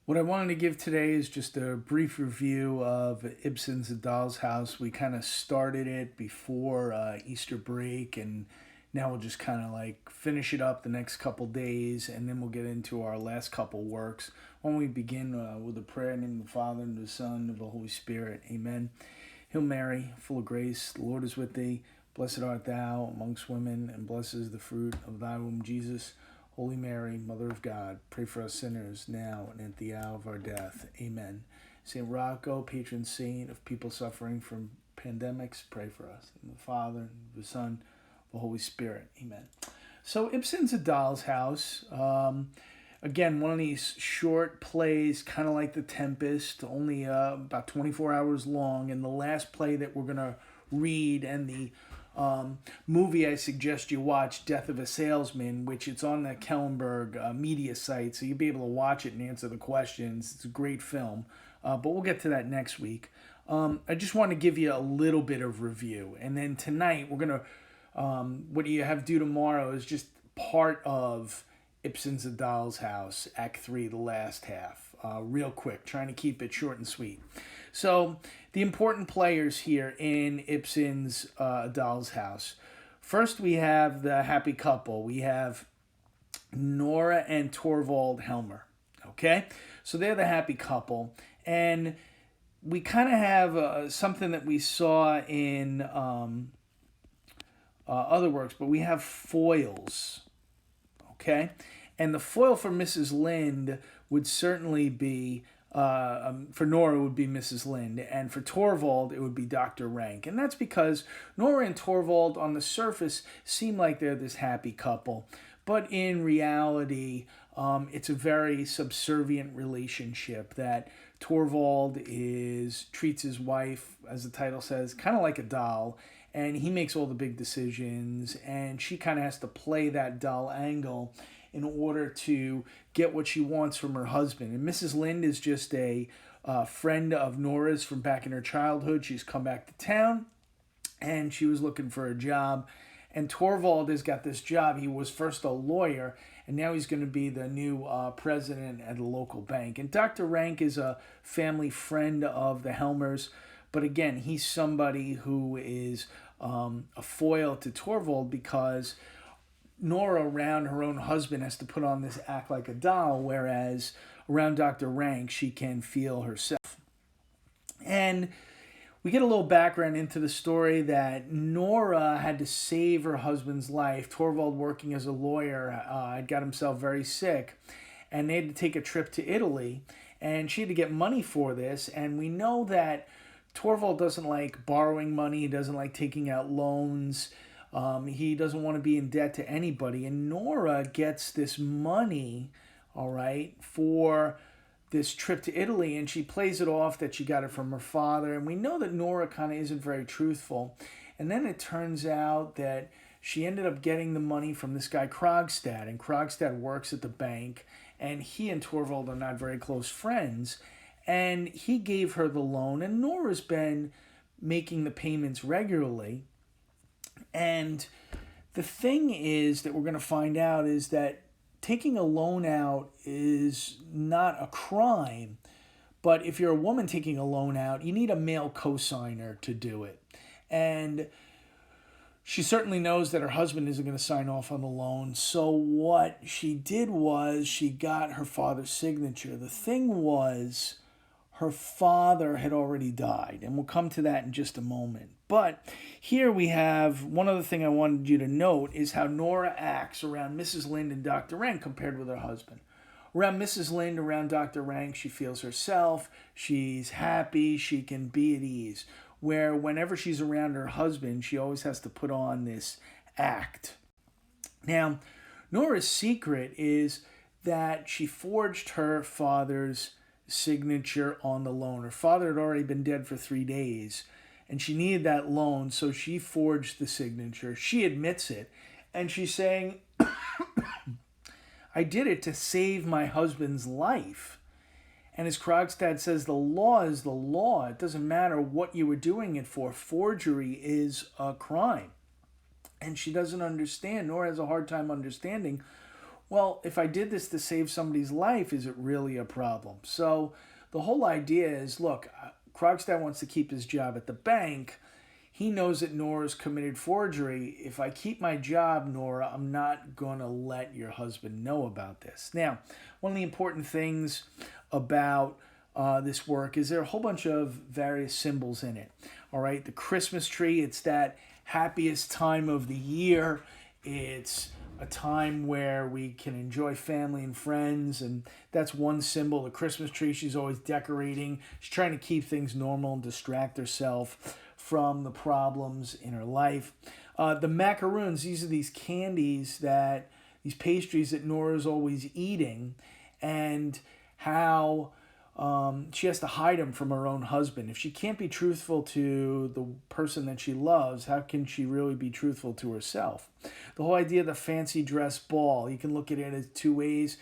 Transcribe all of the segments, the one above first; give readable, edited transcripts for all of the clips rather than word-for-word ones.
What I wanted to give today is just a brief review of Ibsen's A Doll's House. We kind of started it before Easter break, and now we'll just kind of like finish it up the next couple days, and then we'll get into our last couple works. When we begin with a prayer in the name of the Father, and the Son, and the Holy Spirit. Amen. Hail Mary, full of grace, the Lord is with thee. Blessed art thou amongst women, and blessed is the fruit of thy womb, Jesus. Holy Mary, Mother of God, pray for us sinners now and at the hour of our death. Amen. Saint Rocco, patron saint of people suffering from pandemics, pray for us. In the Father, and the Son, the Holy Spirit. Amen. So Ibsen's A Doll's House. Again, one of these short plays, kind of like The Tempest, only about 24 hours long. And the last play that we're going to read, and the movie I suggest you watch, Death of a Salesman, which it's on the Kellenberg media site, so you'll be able to watch it and answer the questions. It's a great film, but we'll get to that next week. I just want to give you a little bit of review, and then tonight we're going to, what you have due tomorrow is just part of Ibsen's A Doll's House, Act 3, the last half. Real quick, trying to keep it short and sweet. So, the important players here in Ibsen's A Doll's House. First, we have the happy couple. We have Nora and Torvald Helmer. Okay? So, they're the happy couple. And we kind of have something that we saw in other works, but we have foils. Okay? And the foil for Mrs. Lind would certainly be, for Nora, it would be Mrs. Lind. And for Torvald, it would be Dr. Rank. And that's because Nora and Torvald, on the surface, seem like they're this happy couple. But in reality, it's a very subservient relationship that Torvald treats his wife, as the title says, kind of like a doll. And he makes all the big decisions. And she kind of has to play that doll angle in order to get what she wants from her husband. And Mrs. Lind is just a friend of Nora's from back in her childhood. She's come back to town, and she was looking for a job. And Torvald has got this job. He was first a lawyer, and now he's going to be the new president at a local bank. And Dr. Rank is a family friend of the Helmers, but again, he's somebody who is a foil to Torvald because Nora, around her own husband, has to put on this act like a doll, whereas around Dr. Rank, she can feel herself. And we get a little background into the story that Nora had to save her husband's life. Torvald, working as a lawyer, had got himself very sick, and they had to take a trip to Italy, and she had to get money for this. And we know that Torvald doesn't like borrowing money. He doesn't like taking out loans. He doesn't want to be in debt to anybody. And Nora gets this money, all right, for this trip to Italy, and she plays it off that she got it from her father. And we know that Nora kind of isn't very truthful. And then it turns out that she ended up getting the money from this guy Krogstad, and Krogstad works at the bank, and he and Torvald are not very close friends. And he gave her the loan, and Nora's been making the payments regularly. And the thing is that we're going to find out is that taking a loan out is not a crime, but if you're a woman taking a loan out, you need a male cosigner to do it. And she certainly knows that her husband isn't going to sign off on the loan. So what she did was she got her father's signature. The thing was, her father had already died, and we'll come to that in just a moment. But here we have, one other thing I wanted you to note is how Nora acts around Mrs. Lind and Dr. Rank compared with her husband. Around Mrs. Lind, around Dr. Rank, she feels herself, she's happy, she can be at ease. Where whenever she's around her husband, she always has to put on this act. Now, Nora's secret is that she forged her father's signature on the loan. Her father had already been dead for 3 days, and she needed that loan, so she forged the signature. She admits it, and she's saying, I did it to save my husband's life. And as Krogstad says, the law is the law. It doesn't matter what you were doing it for. Forgery is a crime. And she doesn't understand, nor has a hard time understanding Well, if I did this to save somebody's life, is it really a problem? So the whole idea is, look, Krogstad wants to keep his job at the bank. He knows that Nora's committed forgery. If I keep my job, Nora, I'm not going to let your husband know about this. Now, one of the important things about this work is there are a whole bunch of various symbols in it. All right, the Christmas tree, it's that happiest time of the year. It's a time where we can enjoy family and friends, and that's one symbol. The Christmas tree, she's always decorating. She's trying to keep things normal and distract herself from the problems in her life. The macaroons, these are these candies these pastries that Nora's always eating, and how she has to hide them from her own husband. If she can't be truthful to the person that she loves, how can she really be truthful to herself? The whole idea of the fancy dress ball, you can look at it as two ways.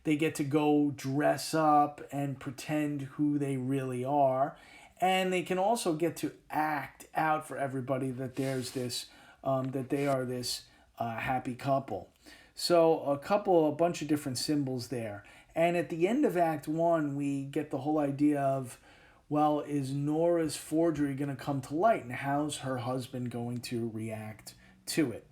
They get to go dress up and pretend who they really are. And they can also get to act out for everybody that there's this, that they are this happy couple. So a bunch of different symbols there. And at the end of Act 1, we get the whole idea of, well, is Nora's forgery going to come to light? And how's her husband going to react to it?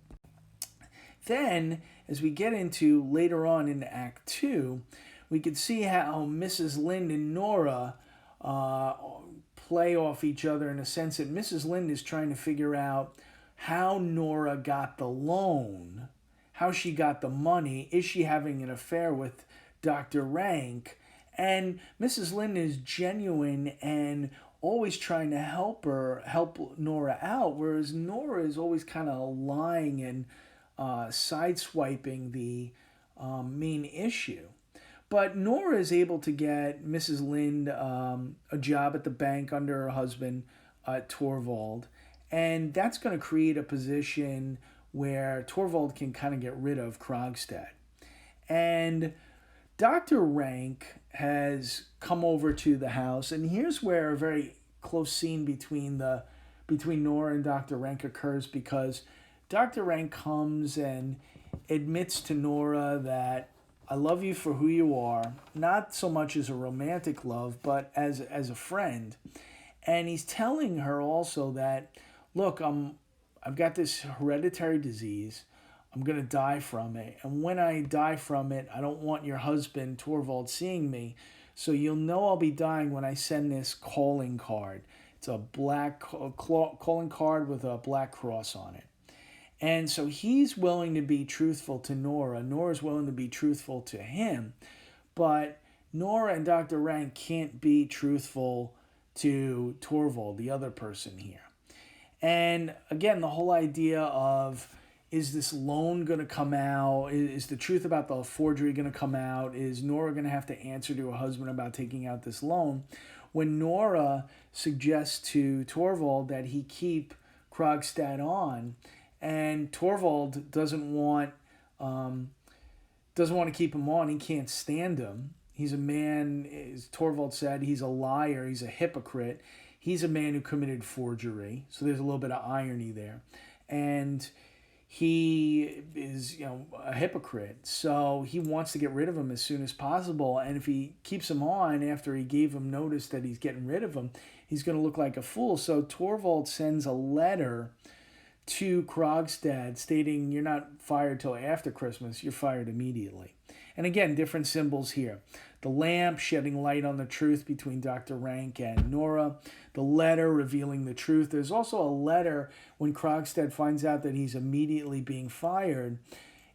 Then, as we get into later on in Act 2, we can see how Mrs. Lynde and Nora play off each other in a sense that Mrs. Lynde is trying to figure out how Nora got the loan, how she got the money. Is she having an affair with Dr. Rank? And Mrs. Lynde is genuine and always trying to help Nora out, whereas Nora is always kind of lying and sideswiping the main issue. But Nora is able to get Mrs. Lynde a job at the bank under her husband, Torvald, and that's going to create a position where Torvald can kind of get rid of Krogstad. And Dr. Rank has come over to the house, and here's where a very close scene between Nora and Dr. Rank occurs, because Dr. Rank comes and admits to Nora that, I love you for who you are, not so much as a romantic love, but as a friend. And he's telling her also that, look, I've got this hereditary disease. I'm going to die from it. And when I die from it, I don't want your husband, Torvald, seeing me. So you'll know I'll be dying when I send this calling card. It's a black calling card with a black cross on it. And so he's willing to be truthful to Nora. Nora's willing to be truthful to him. But Nora and Dr. Rank can't be truthful to Torvald, the other person here. And again, the whole idea of, is this loan going to come out? Is the truth about the forgery going to come out? Is Nora going to have to answer to her husband about taking out this loan? When Nora suggests to Torvald that he keep Krogstad on, and Torvald doesn't want to keep him on. He can't stand him. He's a man, as Torvald said, he's a liar. He's a hypocrite. He's a man who committed forgery. So there's a little bit of irony there. And he is, a hypocrite. So he wants to get rid of him as soon as possible. And if he keeps him on after he gave him notice that he's getting rid of him, he's going to look like a fool. So Torvald sends a letter to Krogstad stating, you're not fired till after Christmas, you're fired immediately. And again, different symbols here. The lamp shedding light on the truth between Dr. Rank and Nora. The letter revealing the truth. There's also a letter when Krogstad finds out that he's immediately being fired.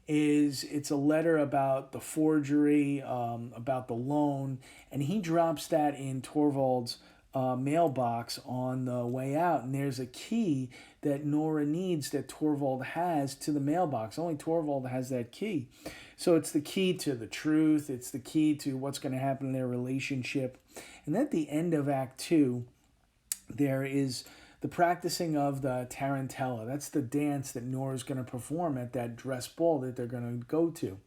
It's a letter about the forgery, about the loan, and he drops that in Torvald's mailbox on the way out. And there's a key that Nora needs that Torvald has to the mailbox. Only Torvald has that key. So it's the key to the truth. It's the key to what's going to happen in their relationship. And at the end of Act 2, there is the practicing of the tarantella. That's the dance that Nora's going to perform at that dress ball that they're going to go to.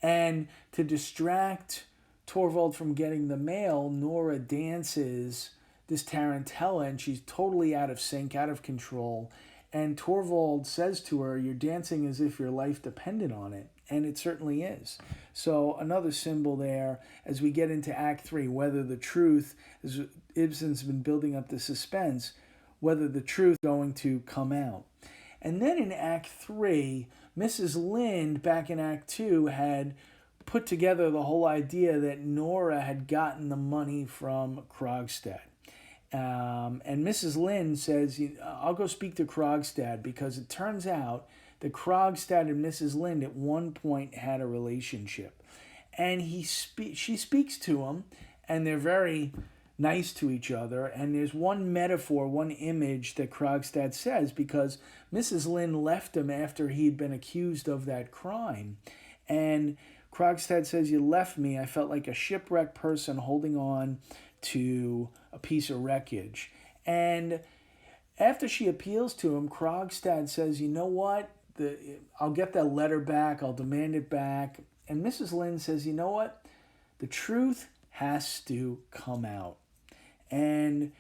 And to distract Torvald from getting the mail, Nora dances this tarantella, and she's totally out of sync, out of control. And Torvald says to her, you're dancing as if your life depended on it. And it certainly is. So another symbol there as we get into Act 3, whether the truth, as Ibsen's been building up the suspense, whether the truth is going to come out. And then in Act 3, Mrs. Lind, back in Act 2, had put together the whole idea that Nora had gotten the money from Krogstad. And Mrs. Lind says, I'll go speak to Krogstad, because it turns out that Krogstad and Mrs. Lind at one point had a relationship. And she speaks to him, and they're very nice to each other. And there's one metaphor, one image that Krogstad says, because Mrs. Lind left him after he'd been accused of that crime. And Krogstad says, you left me. I felt like a shipwrecked person holding on to a piece of wreckage. And after she appeals to him, Krogstad says, you know what? I'll get that letter back. I'll demand it back. And Mrs. Lind says, you know what? The truth has to come out. And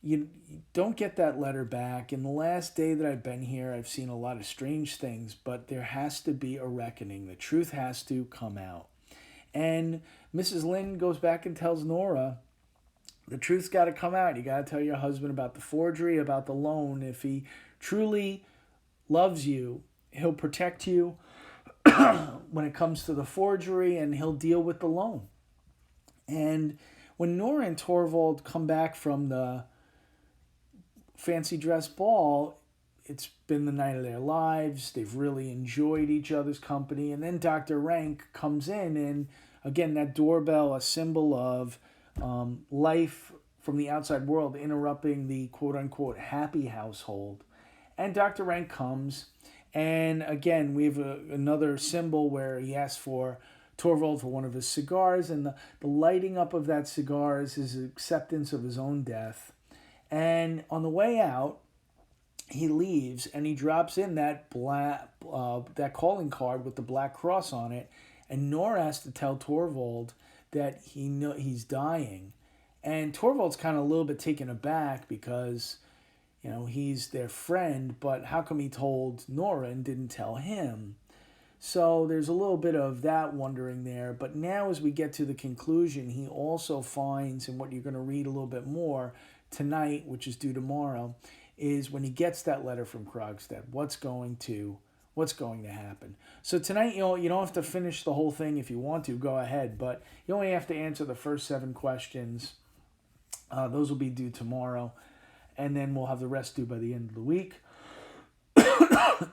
you don't get that letter back. In the last day that I've been here, I've seen a lot of strange things, but there has to be a reckoning. The truth has to come out. And Mrs. Lind goes back and tells Nora, the truth's got to come out. You got to tell your husband about the forgery, about the loan. If he truly loves you, he'll protect you when it comes to the forgery, and he'll deal with the loan. And when Nora and Torvald come back from the fancy dress ball, it's been the night of their lives. They've really enjoyed each other's company. And then Dr. Rank comes in, and again, that doorbell, a symbol of life from the outside world, interrupting the quote-unquote happy household. And Dr. Rank comes, and again, we have another symbol where he asks for Torvald for one of his cigars, and the lighting up of that cigar is his acceptance of his own death. And on the way out, he leaves, and he drops in that that calling card with the black cross on it, and Nora has to tell Torvald that he's dying. And Torvald's kind of a little bit taken aback because, he's their friend, but how come he told Nora and didn't tell him? So there's a little bit of that wondering there. But now as we get to the conclusion, he also finds, and what you're going to read a little bit more tonight, which is due tomorrow, is when he gets that letter from Krogstad, what's going to happen. So tonight, you don't have to finish the whole thing. If you want to, go ahead, but you only have to answer the first 7 questions. Those will be due tomorrow, and then we'll have the rest due by the end of the week.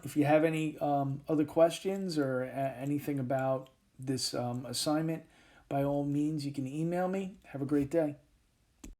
If you have any other questions or anything about this assignment, by all means, you can email me. Have a great day.